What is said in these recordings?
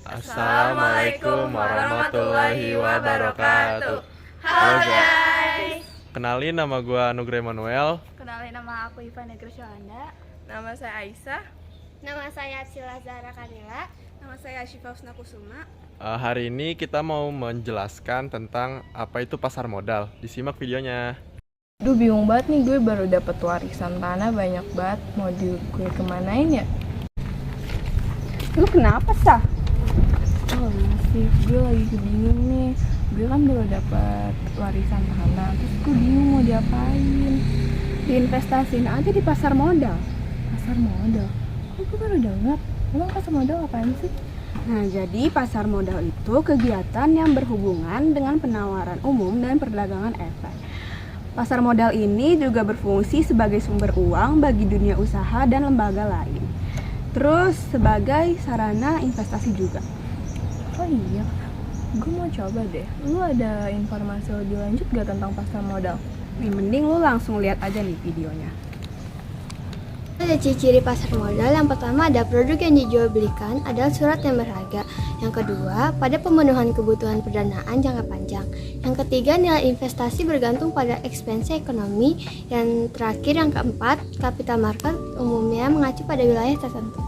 Assalamualaikum warahmatullahi wabarakatuh. Halo guys. Kenalin, nama gue Anugrah Emanuel. Kenalin, nama aku Iva Negrosyohanda. Nama saya Aisyah. Nama saya Arsila Zahra Kanila. Nama saya Syifa Husna Kusuma. Hari ini kita mau menjelaskan tentang apa itu pasar modal. Disimak videonya. Duh, bingung banget nih, gue baru dapet warisan tanah banyak banget. Mau gue kemanain ya? Lu kenapa, Sah? Oh sih, gue lagi bingung nih. Gue kan baru dapet warisan tanah, terus gue bingung mau diapain. Diinvestasiin aja di pasar modal. Pasar modal? Kok gue baru denger? Emang pasar modal apaan sih? Nah, jadi pasar modal itu kegiatan yang berhubungan dengan penawaran umum dan perdagangan efek. Pasar modal ini juga berfungsi sebagai sumber uang bagi dunia usaha dan lembaga lain. Terus sebagai sarana investasi juga. Oh iya, gue mau coba deh. Lu ada informasi lebih lanjut gak tentang pasar modal? Nih, mending lu langsung lihat aja nih videonya. Ada ciri-ciri pasar modal. Yang pertama, ada produk yang dijual belikan adalah surat yang berharga. Yang kedua, pada pemenuhan kebutuhan pendanaan jangka panjang. Yang ketiga, nilai investasi bergantung pada ekspansi ekonomi. Yang terakhir, yang keempat, capital market umumnya mengacu pada wilayah tertentu.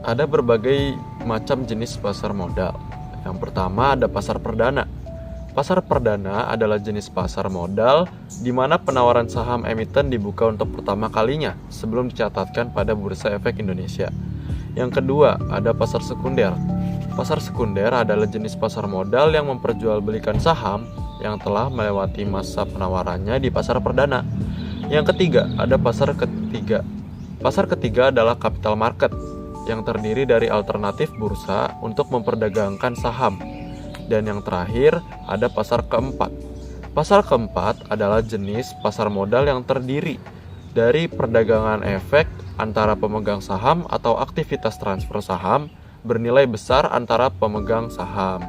Ada berbagai macam jenis pasar modal. Yang pertama ada pasar perdana. Pasar perdana adalah jenis pasar modal di mana penawaran saham emiten dibuka untuk pertama kalinya sebelum dicatatkan pada Bursa Efek Indonesia. Yang kedua, ada pasar sekunder. Pasar sekunder adalah jenis pasar modal yang memperjualbelikan saham yang telah melewati masa penawarannya di pasar perdana. Yang ketiga, ada pasar ketiga. Pasar ketiga adalah capital market yang terdiri dari alternatif bursa untuk memperdagangkan saham. Dan yang terakhir, ada pasar keempat. Pasar keempat adalah jenis pasar modal yang terdiri dari perdagangan efek antara pemegang saham atau aktivitas transfer saham bernilai besar antara pemegang saham.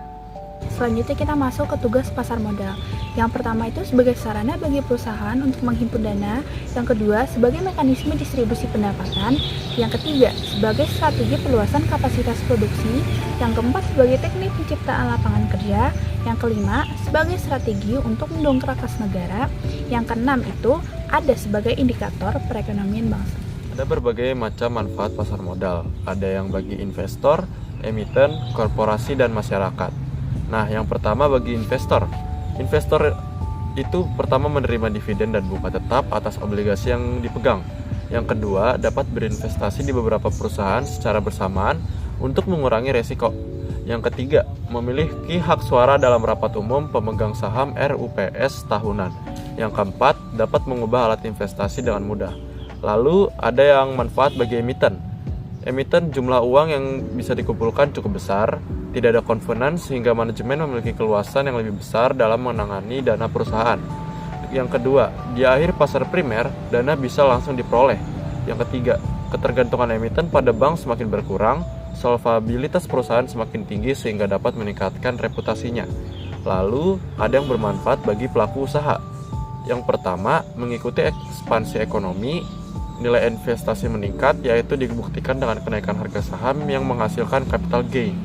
Selanjutnya kita masuk ke tugas pasar modal. Yang pertama itu sebagai sarana bagi perusahaan untuk menghimpun dana. Yang kedua, sebagai mekanisme distribusi pendapatan. Yang ketiga, sebagai strategi perluasan kapasitas produksi. Yang keempat, sebagai teknik penciptaan lapangan kerja. Yang kelima, sebagai strategi untuk mendongkrak kas negara. Yang keenam itu ada sebagai indikator perekonomian bangsa. Ada berbagai macam manfaat pasar modal. Ada yang bagi investor, emiten, korporasi, dan masyarakat. Nah, yang pertama bagi investor. Investor itu pertama menerima dividen dan bunga tetap atas obligasi yang dipegang. Yang kedua, dapat berinvestasi di beberapa perusahaan secara bersamaan untuk mengurangi resiko. Yang ketiga, memiliki hak suara dalam rapat umum pemegang saham RUPS tahunan. Yang keempat, dapat mengubah alat investasi dengan mudah. Lalu, ada yang manfaat bagi emiten. Emiten jumlah uang yang bisa dikumpulkan cukup besar, tidak ada kovenan sehingga manajemen memiliki keluasan yang lebih besar dalam menangani dana perusahaan. Yang kedua, di akhir pasar primer, dana bisa langsung diperoleh. Yang ketiga, ketergantungan emiten pada bank semakin berkurang, solvabilitas perusahaan semakin tinggi sehingga dapat meningkatkan reputasinya. Lalu, ada yang bermanfaat bagi pelaku usaha. Yang pertama, mengikuti ekspansi ekonomi, nilai investasi meningkat, yaitu dibuktikan dengan kenaikan harga saham yang menghasilkan capital gain.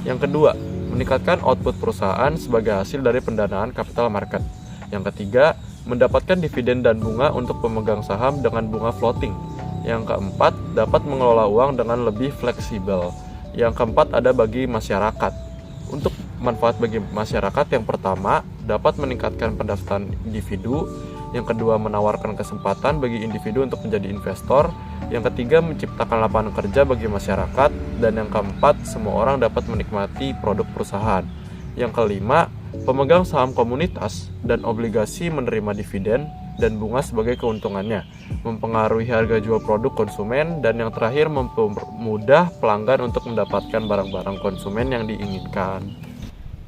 Yang kedua, meningkatkan output perusahaan sebagai hasil dari pendanaan capital market. Yang ketiga, mendapatkan dividen dan bunga untuk pemegang saham dengan bunga floating. Yang keempat, dapat mengelola uang dengan lebih fleksibel. Yang keempat, ada bagi masyarakat. Untuk manfaat bagi masyarakat, yang pertama, dapat meningkatkan pendapatan individu. Yang kedua, menawarkan kesempatan bagi individu untuk menjadi investor. Yang ketiga, menciptakan lapangan kerja bagi masyarakat. Dan yang keempat, semua orang dapat menikmati produk perusahaan. Yang kelima, pemegang saham komunitas dan obligasi menerima dividen dan bunga sebagai keuntungannya, mempengaruhi harga jual produk konsumen. Dan yang terakhir, mempermudah pelanggan untuk mendapatkan barang-barang konsumen yang diinginkan.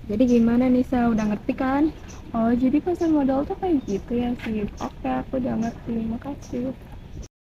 Jadi gimana nih, Sa? Udah ngerti kan? Oh, jadi pasar modal tuh kayak gitu ya sih. Oke, aku udah ngerti. Makasih.